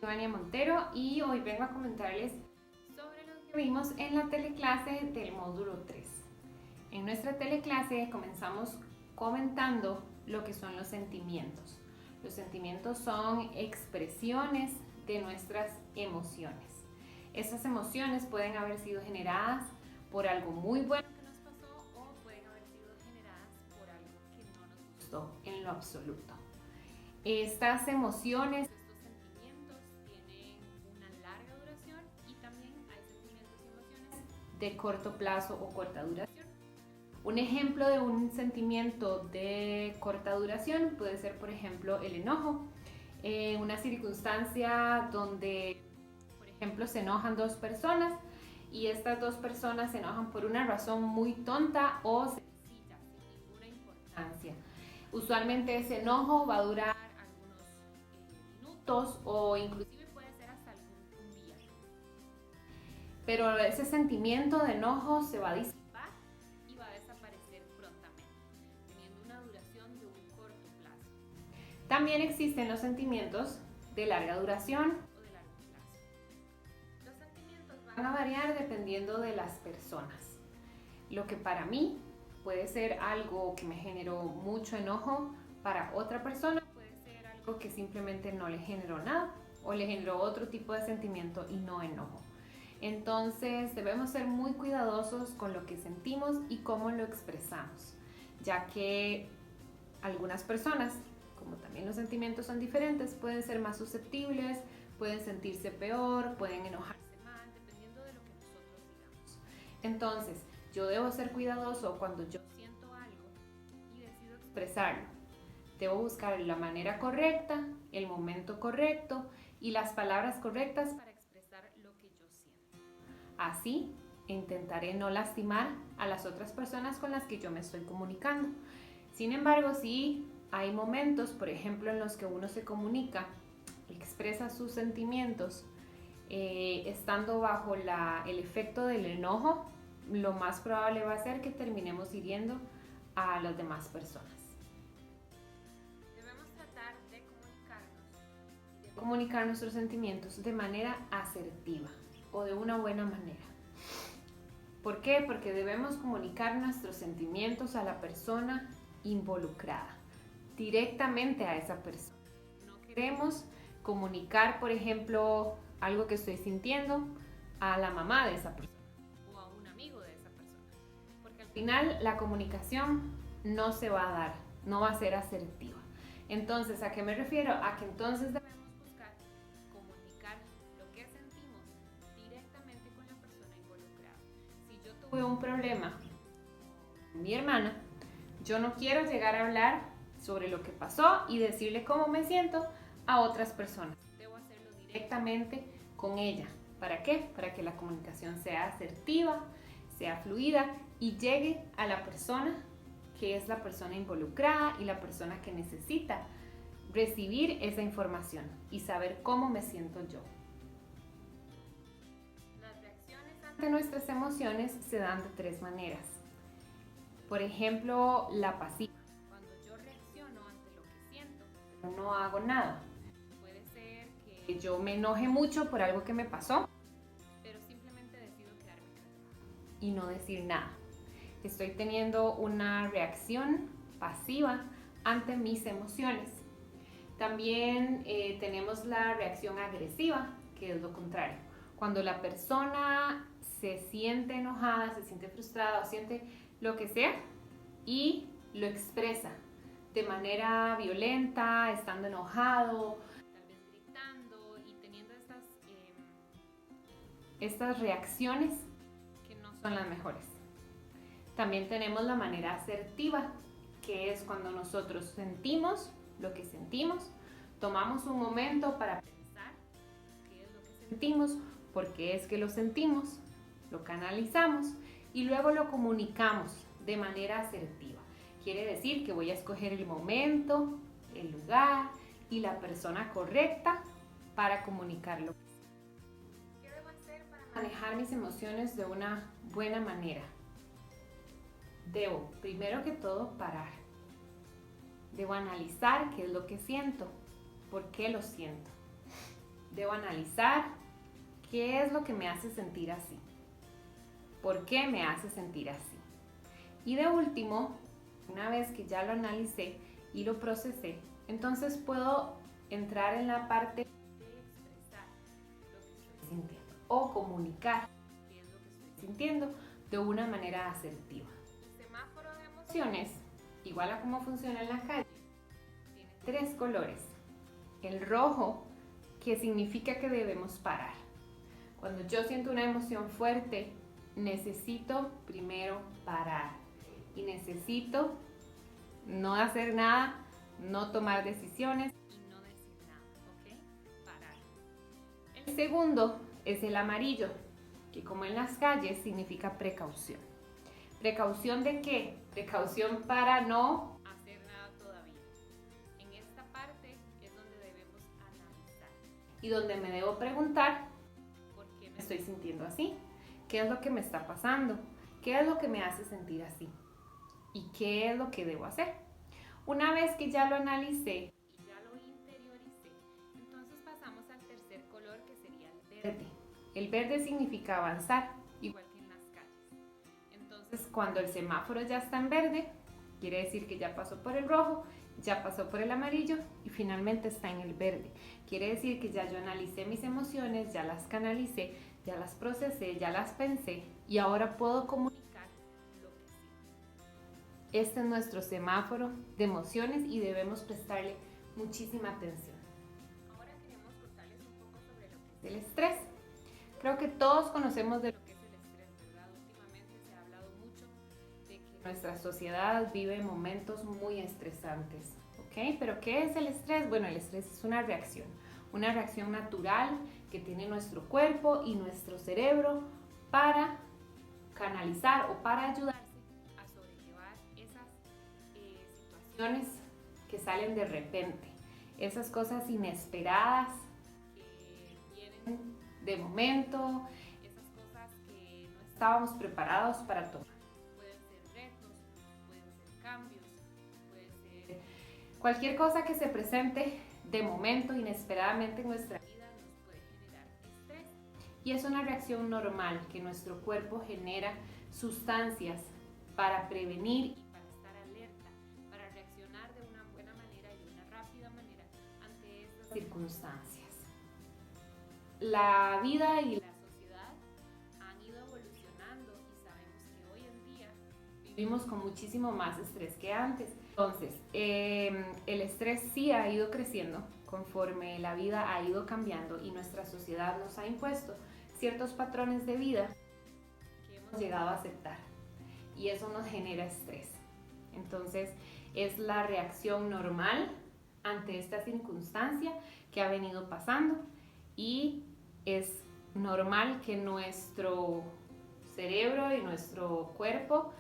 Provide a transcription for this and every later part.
Ivania Montero y hoy vengo a comentarles sobre lo que vimos en la teleclase del módulo 3. En nuestra teleclase comenzamos comentando lo que son los sentimientos. Los sentimientos son expresiones de nuestras emociones. Estas emociones pueden haber sido generadas por algo muy bueno que nos pasó o pueden haber sido generadas por algo que no nos gustó en lo absoluto. Estas emociones, estos sentimientos tienen una larga duración y también hay sentimientos y emociones de corto plazo o corta duración. Un ejemplo de un sentimiento de corta duración puede ser, por ejemplo, el enojo. Una circunstancia donde, por ejemplo, se enojan dos personas y estas dos personas se enojan por una razón muy tonta o sencilla, sin ninguna importancia. Usualmente ese enojo va a durar algunos minutos o inclusive puede ser hasta un día. Pero ese sentimiento de enojo se va a disipar y va a desaparecer prontamente, teniendo una duración de un corto plazo. También existen los sentimientos de larga duración o de largo plazo. Los sentimientos van a variar dependiendo de las personas. Lo que para mí puede ser algo que me generó mucho enojo, para otra persona puede ser algo que simplemente no le generó nada o le generó otro tipo de sentimiento y no enojo. Entonces debemos ser muy cuidadosos con lo que sentimos y cómo lo expresamos, ya que algunas personas, como también los sentimientos son diferentes, pueden ser más susceptibles, pueden sentirse peor, pueden enojarse más, dependiendo de lo que nosotros digamos. Entonces, yo debo ser cuidadoso cuando yo siento algo y decido expresarlo. Debo buscar la manera correcta, el momento correcto y las palabras correctas para expresar lo que yo siento. Así, intentaré no lastimar a las otras personas con las que yo me estoy comunicando. Sin embargo, sí hay momentos, por ejemplo, en los que uno se comunica, expresa sus sentimientos, estando bajo el efecto del enojo, lo más probable va a ser que terminemos hiriendo a las demás personas. Debemos tratar de comunicar nuestros sentimientos de manera asertiva o de una buena manera. ¿Por qué? Porque debemos comunicar nuestros sentimientos a la persona involucrada, directamente a esa persona. No queremos comunicar, por ejemplo, algo que estoy sintiendo a la mamá de esa persona o a un amigo de esa persona, porque al final la comunicación no se va a dar, no va a ser asertiva. Entonces, ¿a qué me refiero? A que entonces debemos buscar comunicar lo que sentimos directamente con la persona involucrada. Si yo tuve un problema con mi hermana, yo no quiero llegar a hablar sobre lo que pasó y decirle cómo me siento a otras personas. Debo hacerlo directamente con ella. ¿Para qué? Para que la comunicación sea asertiva, sea fluida y llegue a la persona que es la persona involucrada y la persona que necesita recibir esa información y saber cómo me siento yo. Las reacciones ante nuestras emociones se dan de tres maneras. Por ejemplo, la pasiva, cuando yo reacciono ante lo que siento, pero no hago nada. Puede ser que yo me enoje mucho por algo que me pasó, pero simplemente decido quedarme callada y no decir nada. Estoy teniendo una reacción pasiva ante mis emociones. También tenemos la reacción agresiva, que es lo contrario. Cuando la persona se siente enojada, se siente frustrada o siente lo que sea y lo expresa de manera violenta, estando enojado, tal vez gritando y teniendo estas reacciones que no son las mejores. También tenemos la manera asertiva, que es cuando nosotros sentimos lo que sentimos, tomamos un momento para pensar qué es lo que sentimos, por qué es que lo sentimos, lo canalizamos y luego lo comunicamos de manera asertiva. Quiere decir que voy a escoger el momento, el lugar y la persona correcta para comunicarlo. ¿Qué debo hacer para manejar mis emociones de una buena manera? Debo, primero que todo, parar. Debo analizar qué es lo que siento, por qué lo siento. debo analizar qué es lo que me hace sentir así, por qué me hace sentir así. Y de último, una vez que ya lo analicé y lo procesé, entonces puedo entrar en la parte de expresar lo que estoy sintiendo o comunicar qué es lo que estoy sintiendo de una manera asertiva. El semáforo de emociones, igual a cómo funciona en la calle, tiene 3 colores. El rojo, que significa que debemos parar. Cuando yo siento una emoción fuerte, necesito primero parar y necesito no hacer nada, no tomar decisiones y no decir nada, ¿ok? Parar. El segundo es el amarillo, que como en las calles significa precaución. ¿Precaución de qué? Precaución para no hacer nada todavía. En esta parte es donde debemos analizar y donde me debo preguntar por qué me estoy sintiendo así, qué es lo que me está pasando, qué es lo que me hace sentir así y qué es lo que debo hacer. Una vez que ya lo analicé y ya lo interioricé, entonces pasamos al tercer color, que sería el verde. El verde significa avanzar, igual que en las calles. Entonces, cuando el semáforo ya está en verde, quiere decir que ya pasó por el rojo, ya pasó por el amarillo y finalmente está en el verde. Quiere decir que ya yo analicé mis emociones, ya las canalicé, ya las procesé, ya las pensé y ahora puedo comunicar lo que siento. Este es nuestro semáforo de emociones y debemos prestarle muchísima atención. Ahora queremos contarles un poco sobre lo que es el estrés. Creo que todos conocemos de lo que es el estrés, ¿verdad? Últimamente se ha hablado mucho de que nuestra sociedad vive momentos muy estresantes, ¿ok? Pero ¿qué es el estrés? Bueno, el estrés es una reacción natural que tiene nuestro cuerpo y nuestro cerebro para canalizar o para ayudarse a sobrellevar esas situaciones que salen de repente, esas cosas inesperadas que vienen de momento, esas cosas que no estábamos preparados para tomar. Pueden ser retos, pueden ser cambios, puede ser cualquier cosa que se presente de momento, inesperadamente en nuestra vida, nos puede generar estrés. Y es una reacción normal que nuestro cuerpo genera sustancias para prevenir y para estar alerta, para reaccionar de una buena manera y de una rápida manera ante estas circunstancias. La vida y la sociedad han ido evolucionando y sabemos que hoy en día vivimos con muchísimo más estrés que antes. Entonces, el estrés sí ha ido creciendo conforme la vida ha ido cambiando y nuestra sociedad nos ha impuesto ciertos patrones de vida que hemos llegado a aceptar y eso nos genera estrés. Entonces, es la reacción normal ante esta circunstancia que ha venido pasando y es normal que nuestro cerebro y nuestro cuerpo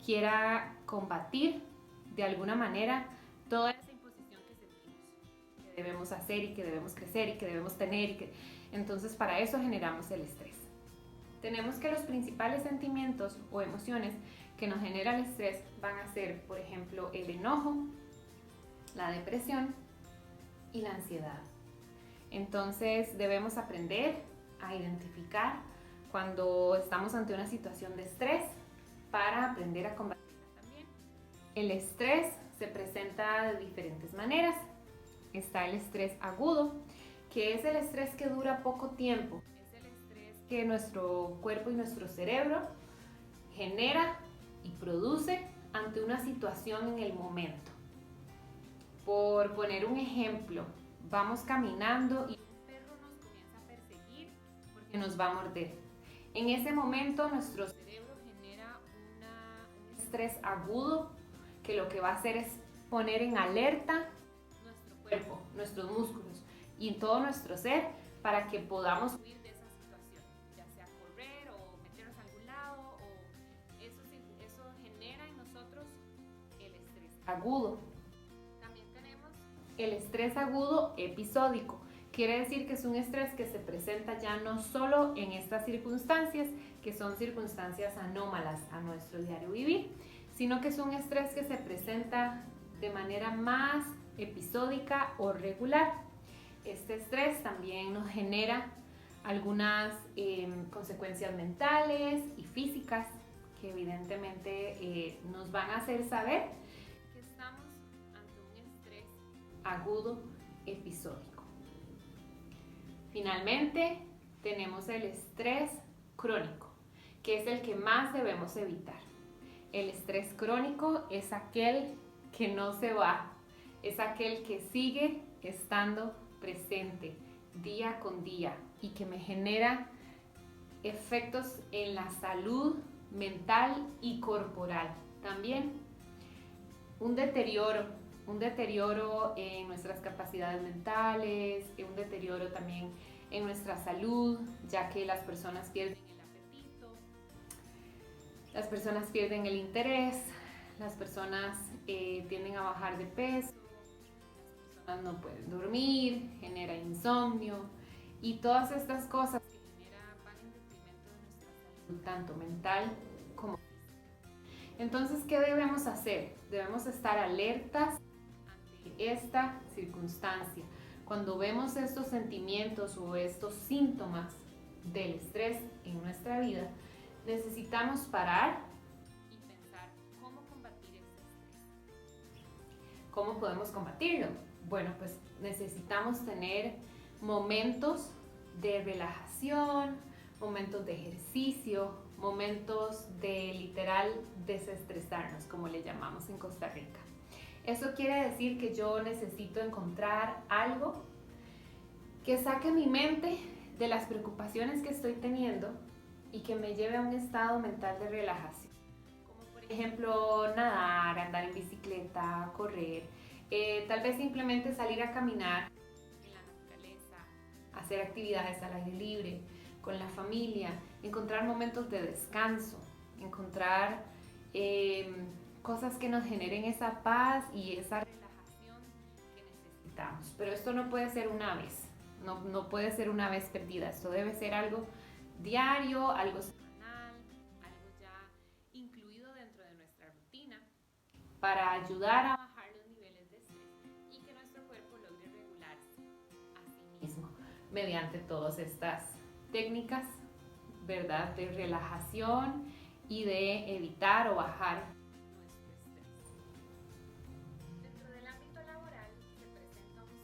quiera combatir de alguna manera toda esa imposición que sentimos, que debemos hacer y que debemos crecer y que debemos tener. Entonces, para eso generamos el estrés. Tenemos que los principales sentimientos o emociones que nos genera el estrés van a ser, por ejemplo, el enojo, la depresión y la ansiedad. Entonces, debemos aprender a identificar cuando estamos ante una situación de estrés para aprender a combatirla también. El estrés se presenta de diferentes maneras. Está el estrés agudo, que es el estrés que dura poco tiempo. Es el estrés que nuestro cuerpo y nuestro cerebro genera y produce ante una situación en el momento. Por poner un ejemplo, vamos caminando y un perro nos comienza a perseguir porque nos va a morder. En ese momento nuestro cerebro genera un estrés agudo que lo que va a hacer es poner en alerta nuestro cuerpo, nuestros músculos y todo nuestro ser para que podamos huir de esa situación, ya sea correr o meternos a algún lado, o eso genera en nosotros el estrés agudo. También tenemos el estrés agudo episódico. Quiere decir que es un estrés que se presenta ya no solo en estas circunstancias, que son circunstancias anómalas a nuestro diario vivir, sino que es un estrés que se presenta de manera más episódica o regular. este estrés también nos genera algunas consecuencias mentales y físicas que evidentemente nos van a hacer saber que estamos ante un estrés agudo episódico. Finalmente, tenemos el estrés crónico, que es el que más debemos evitar. El estrés crónico es aquel que no se va, es aquel que sigue estando presente día con día y que me genera efectos en la salud mental y corporal. También un deterioro en nuestras capacidades mentales, un deterioro también en nuestra salud, ya que las personas pierden el apetito, las personas pierden el interés, las personas tienden a bajar de peso, las personas no pueden dormir, genera insomnio y todas estas cosas que van en detrimento de nuestra salud, tanto mental como física. Entonces, ¿qué debemos hacer? Debemos estar alertas ante esta circunstancia. Cuando vemos estos sentimientos o estos síntomas del estrés en nuestra vida, necesitamos parar y pensar cómo combatir este estrés. ¿Cómo podemos combatirlo? Bueno, pues necesitamos tener momentos de relajación, momentos de ejercicio, momentos de literal desestresarnos, como le llamamos en Costa Rica. Eso quiere decir que yo necesito encontrar algo que saque mi mente de las preocupaciones que estoy teniendo y que me lleve a un estado mental de relajación. Como por ejemplo nadar, andar en bicicleta, correr, tal vez simplemente salir a caminar en la naturaleza, hacer actividades al aire libre, con la familia, encontrar momentos de descanso, encontrar cosas que nos generen esa paz y esa relajación que necesitamos. Pero esto no puede ser una vez, no puede ser una vez perdida. Esto debe ser algo diario, algo semanal, algo ya incluido dentro de nuestra rutina para ayudar a bajar los niveles de estrés y que nuestro cuerpo logre regularse a sí mismo mediante todas estas técnicas, ¿verdad?, de relajación y de evitar o bajar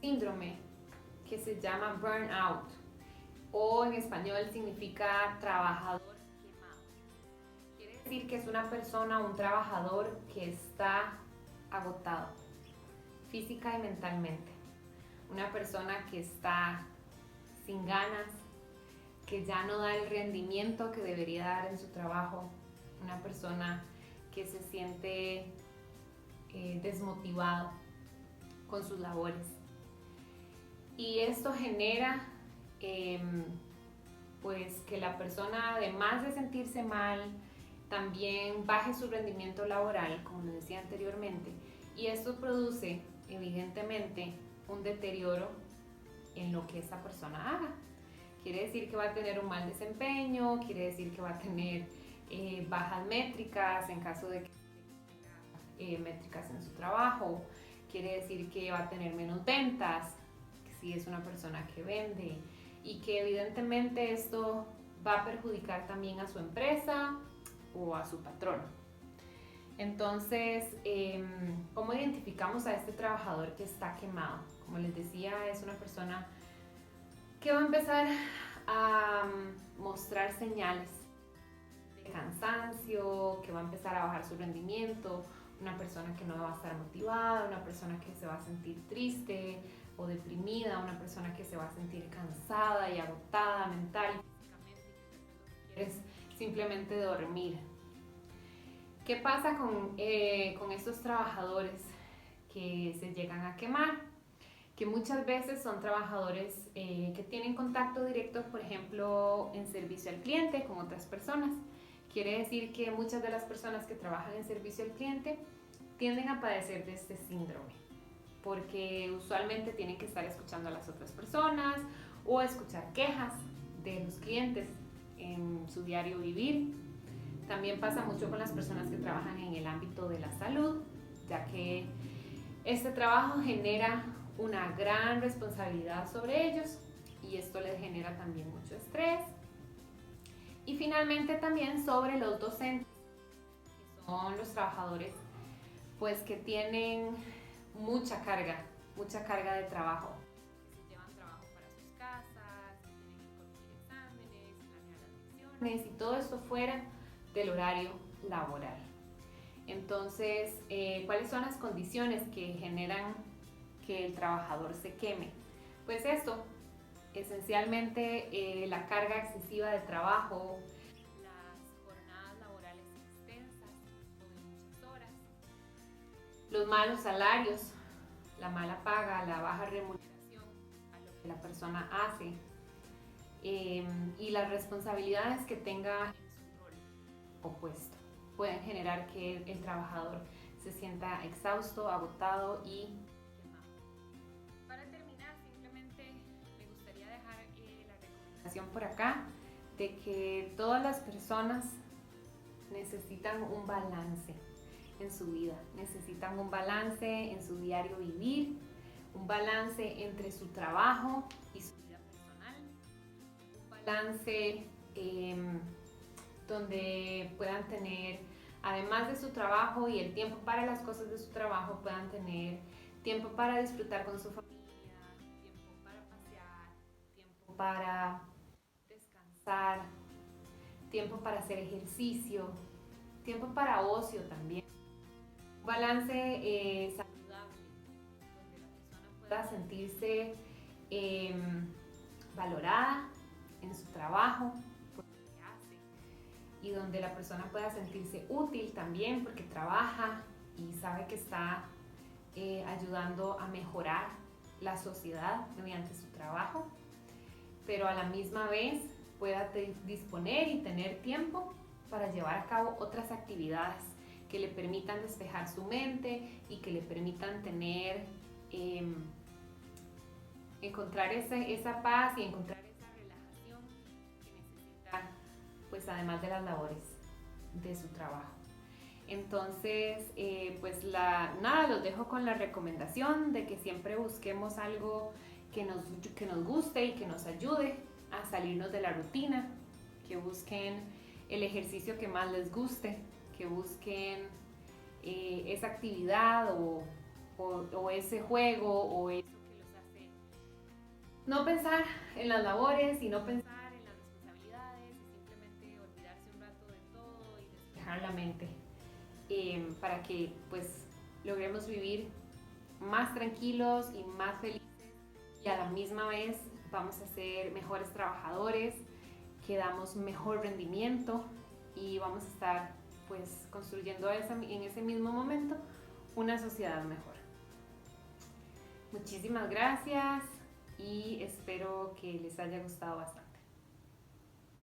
síndrome que se llama burnout o en español significa trabajador quemado. Quiere decir que es una persona, un trabajador que está agotado física y mentalmente. Una persona que está sin ganas, que ya no da el rendimiento que debería dar en su trabajo. Una persona que se siente desmotivado con sus labores. Y esto genera pues que la persona, además de sentirse mal, también baje su rendimiento laboral, como les decía anteriormente, y esto produce evidentemente un deterioro en lo que esa persona haga. Quiere decir que va a tener un mal desempeño, quiere decir que va a tener bajas métricas en caso de que tenga métricas en su trabajo, quiere decir que va a tener menos ventas, si es una persona que vende, y que evidentemente esto va a perjudicar también a su empresa o a su patrón. Entonces, ¿cómo identificamos a este trabajador que está quemado? Como les decía, es una persona que va a empezar a mostrar señales de cansancio, que va a empezar a bajar su rendimiento, una persona que no va a estar motivada, una persona que se va a sentir triste o deprimida, una persona que se va a sentir cansada y agotada mental y físicamente, y que quieres simplemente dormir. ¿Qué pasa con estos trabajadores que se llegan a quemar? Que muchas veces son trabajadores que tienen contacto directo, por ejemplo, en servicio al cliente con otras personas. Quiere decir que muchas de las personas que trabajan en servicio al cliente tienden a padecer de este síndrome, porque usualmente tienen que estar escuchando a las otras personas o escuchar quejas de los clientes en su diario vivir. También pasa mucho con las personas que trabajan en el ámbito de la salud, ya que Este trabajo genera una gran responsabilidad sobre ellos y esto les genera también mucho estrés. Y finalmente también sobre los docentes, que son los trabajadores pues que tienen mucha carga de trabajo. Se llevan trabajo para sus casas, tienen que corregir exámenes, planear las lecciones y todo esto fuera del horario laboral. Entonces, ¿cuáles son las condiciones que generan que el trabajador se queme? Pues esto, esencialmente la carga excesiva de trabajo, las jornadas laborales extensas o de muchas horas, los malos salarios, la mala paga, la baja remuneración a lo que la persona hace y las responsabilidades que tenga en su rol o puesto pueden generar que el trabajador se sienta exhausto, agotado y quemado. Para terminar, simplemente me gustaría dejar la recomendación por acá de que todas las personas necesitan un balance en su vida, necesitan un balance en su diario vivir, un balance entre su trabajo y su vida personal, un balance donde puedan tener, además de su trabajo y el tiempo para las cosas de su trabajo, puedan tener tiempo para disfrutar con su familia, tiempo para pasear, tiempo para descansar, tiempo para hacer ejercicio, tiempo para ocio también. Un balance saludable, donde la persona pueda sentirse valorada en su trabajo, por lo que hace, y donde la persona pueda sentirse útil también porque trabaja y sabe que está ayudando a mejorar la sociedad mediante su trabajo, pero a la misma vez pueda disponer y tener tiempo para llevar a cabo otras actividades que le permitan despejar su mente y que le permitan tener, encontrar esa paz y encontrar esa relajación que necesita, pues además de las labores de su trabajo. Entonces, pues nada, los dejo con la recomendación de que siempre busquemos algo que nos guste y que nos ayude a salirnos de la rutina, que busquen el ejercicio que más les guste, que busquen esa actividad o ese juego o eso que los hace no pensar en las labores y no pensar en las responsabilidades y simplemente olvidarse un rato de todo y despejar la mente para que pues logremos vivir más tranquilos y más felices y a la misma vez vamos a ser mejores trabajadores, que damos mejor rendimiento y vamos a estar pues construyendo en ese mismo momento una sociedad mejor. Muchísimas gracias y espero que les haya gustado bastante.